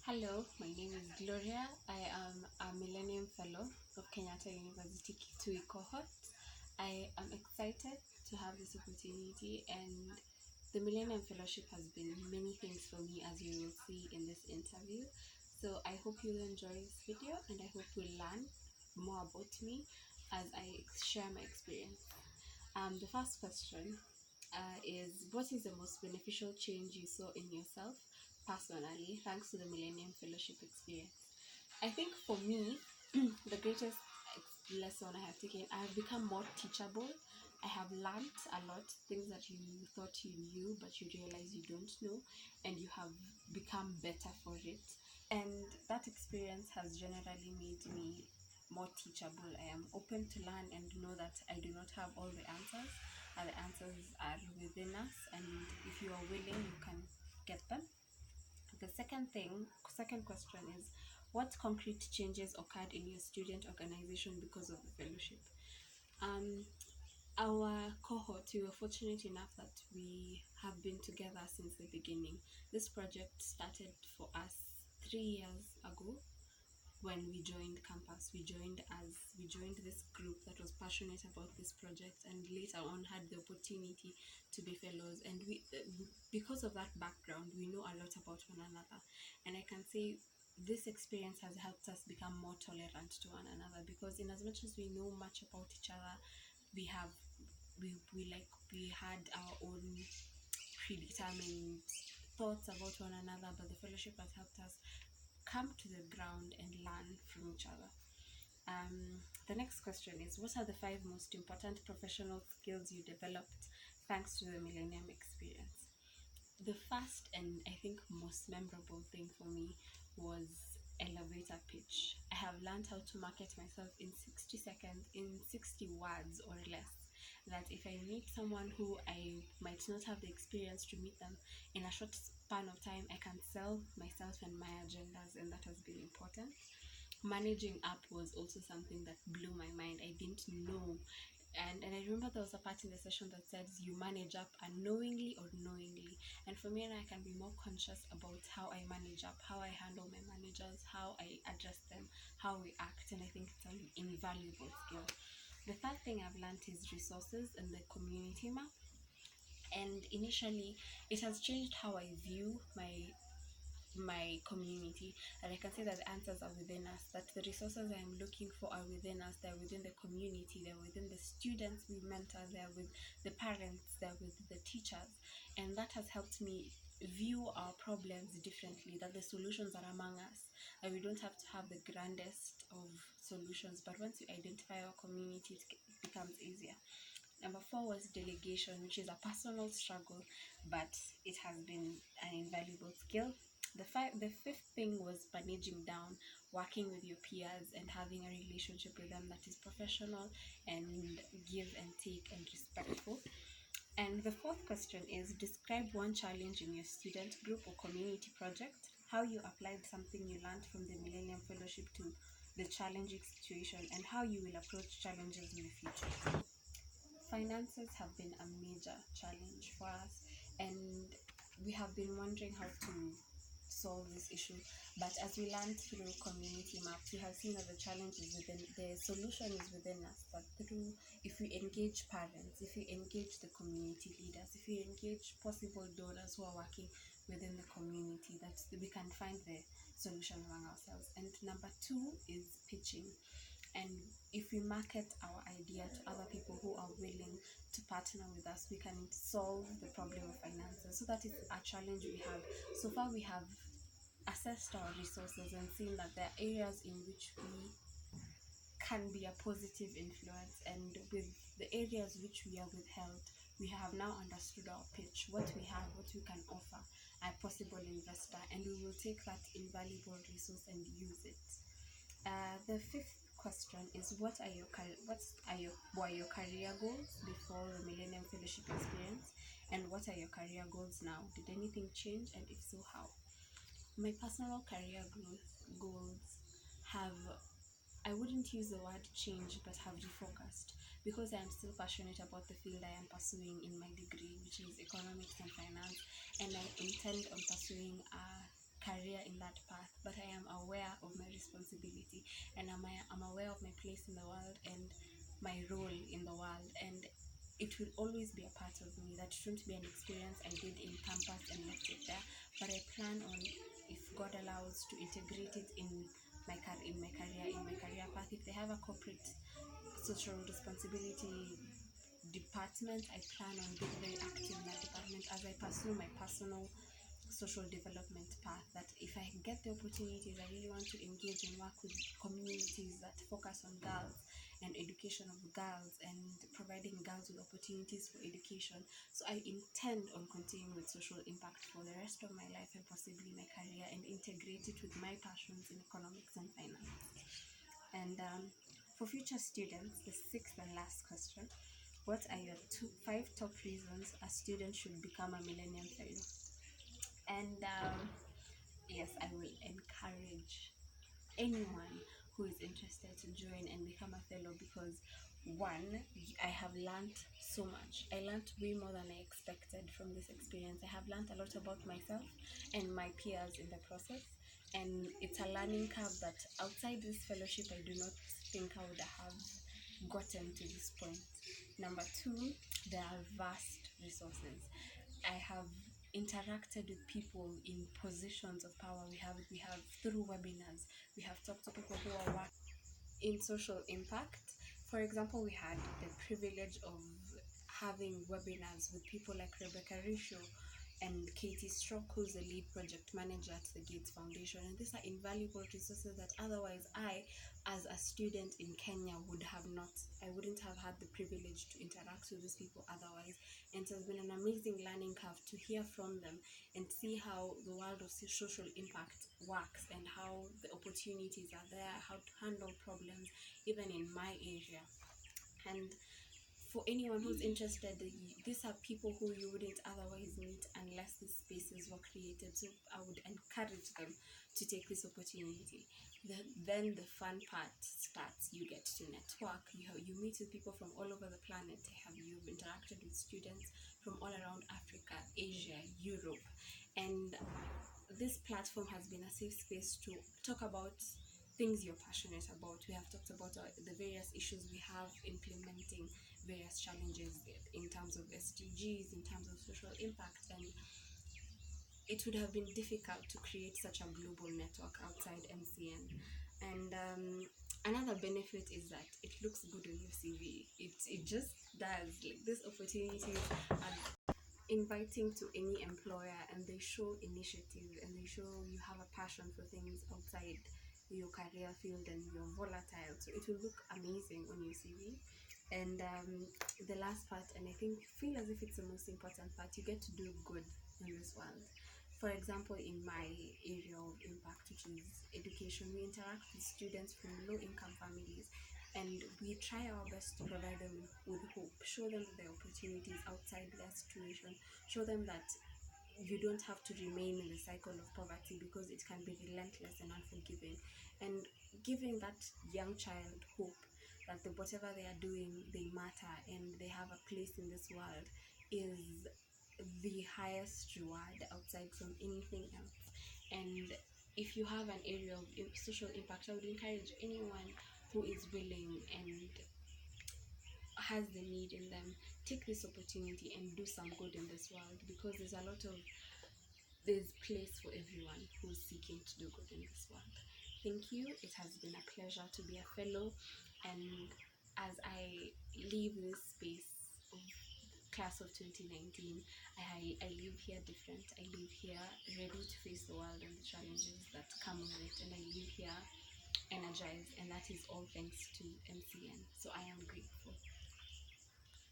Hello, my name is Gloria. I am a Millennium Fellow of Kenyatta University Kitui cohort. I am excited to have this opportunity, and the Millennium Fellowship has been many things for me, as you will see in this interview. So I hope you'll enjoy this video, and I hope you'll learn more about me as I share my experience. The first question is, what is the most beneficial change you saw in yourself personally thanks to the Millennium Fellowship experience? I think for me, the greatest lesson I have taken, I have become more teachable. I have learned a lot, things that you thought you knew, but you realize you don't know, and you have become better for it. And that experience has generally made me more teachable. I am open to learn and know that I do not have all the answers, and the answers are within us. And if you are willing, you can get them. The second question is, what concrete changes occurred in your student organization because of the fellowship? Um, our cohort, we were fortunate enough that we have been together since the beginning. This project started for us 3 years ago when we joined campus. We joined this group that was passionate about this project, and later on had the opportunity to be fellows. And because of that background, we know a lot about one another. And I can say this experience has helped us become more tolerant to one another, because in as much as we know much about each other, we have we had our own predetermined thoughts about one another, but the fellowship has helped us come to the ground and learn from each other. The next question is, what are the 5 most important professional skills you developed thanks to the Millennium experience? The first and I think most memorable thing for me was elevator pitch. I have learned how to market myself in 60 seconds, in 60 words or less. That if I meet someone who I might not have the experience to meet them in a short span of time, I can sell myself and my agendas, and that has been important. Managing up was also something that blew my mind. I didn't know. And I remember there was a part in the session that says you manage up unknowingly or knowingly. And for me, I can be more conscious about how I manage up, how I handle my managers, how I address them, how we act. And I think it's an invaluable skill. The third thing I've learned is resources and the community map. And initially, it has changed how I view my community, and I can say that the answers are within us, that the resources I'm looking for are within us, they're within the community, they're within the students we mentor, they're with the parents, they're with the teachers. And that has helped me view our problems differently, that the solutions are among us, and we don't have to have the grandest of solutions, but once you identify our community, it becomes easier. Number 4 was delegation, which is a personal struggle, but it has been an invaluable skill. The fifth thing was managing down, working with your peers and having a relationship with them that is professional and give and take and respectful. And the fourth question is, describe one challenge in your student group or community project, how you applied something you learned from the Millennium Fellowship to the challenging situation, and how you will approach challenges in the future. Finances have been a major challenge for us, and we have been wondering how to solve this issue. But as we learned through community maps, we have seen that the challenge is within, the solution is within us. That through, if we engage parents, if we engage the community leaders, if we engage possible donors who are working within the community, that we can find the solution among ourselves. And number 2 is pitching. And if we market our idea to other people who are willing to partner with us, we can solve the problem of finances. So that is a challenge we have. So far, we have assessed our resources and seen that there are areas in which we can be a positive influence, and with the areas which we are withheld, we have now understood our pitch, what we have, what we can offer a possible investor, and we will take that invaluable resource and use it. The fifth question is, what were your career goals before the Millennium Fellowship experience, and what are your career goals now? Did anything change, and if so, how? My personal career goals have, I wouldn't use the word change, but have refocused, because I am still passionate about the field I am pursuing in my degree, which is economics and finance, and I intend on pursuing a career in that path, but I am aware of my responsibility, and I'm aware of my place in the world and my role in the world, and it will always be a part of me. That shouldn't be an experience I did in campus and left it there, but I plan on, if God allows, to integrate it in my career path. If they have a corporate social responsibility department, I plan on being very active in that department as I pursue my personal social development path. That if I get the opportunities, I really want to engage and work with communities that focus on girls and education of girls and providing girls with opportunities for education. So I intend on continuing with social impact for the rest of my life and possibly my career, and integrate it with my passions in economics and finance. And for future students, the sixth and last question: what are your 5 top reasons a student should become a Millennium Fellow? And yes, I will encourage anyone who is interested to join and become a fellow, because one, I have learned so much. I learned way more than I expected from this experience. I have learned a lot about myself and my peers in the process, and it's a learning curve that outside this fellowship I do not think I would have gotten to this point. Number two, there are vast resources. I have interacted with people in positions of power. We have through webinars, we have talked to people who are working in social impact. For example, we had the privilege of having webinars with people like Rebecca Risho and Katie Stroke, who's the lead project manager at the Gates Foundation. And these are invaluable resources that otherwise I, as a student in Kenya, I wouldn't have had the privilege to interact with these people otherwise. And it has been an amazing learning curve to hear from them and see how the world of social impact works and how the opportunities are there, how to handle problems, even in my area. And for anyone who's interested, these are people who you wouldn't otherwise meet unless these spaces were created. So I would encourage them to take this opportunity. Then the fun part starts. You get to network. You meet with people from all over the planet. You've interacted with students from all around Africa, Asia, Europe, and this platform has been a safe space to talk about things you're passionate about. We have talked about the various issues we have implementing various challenges in terms of SDGs, in terms of social impact, and it would have been difficult to create such a global network outside MCN. And another benefit is that it looks good on your CV. It just does. Like, these opportunities are inviting to any employer, and they show initiative, and they show you have a passion for things outside your career field, and you're volatile, so it will look amazing on your CV. And the last part, and I feel as if it's the most important part, you get to do good in this world. For example, in my area of impact, which is education, we interact with students from low-income families, and we try our best to provide them with hope, show them the opportunities outside their situation, show them that you don't have to remain in the cycle of poverty, because it can be relentless and unforgiving. And giving that young child hope that whatever they are doing, they matter and they have a place in this world is the highest reward outside from anything else. And if you have an area of social impact, I would encourage anyone who is willing and has the need in them, take this opportunity and do some good in this world, because there's place for everyone who's seeking to do good in this world. Thank you. It has been a pleasure to be a fellow, and as I leave this space of class of 2019, I leave here different. I leave here ready to face the world and the challenges that come with it, and I leave here energized, and that is all thanks to MCN. So I am grateful.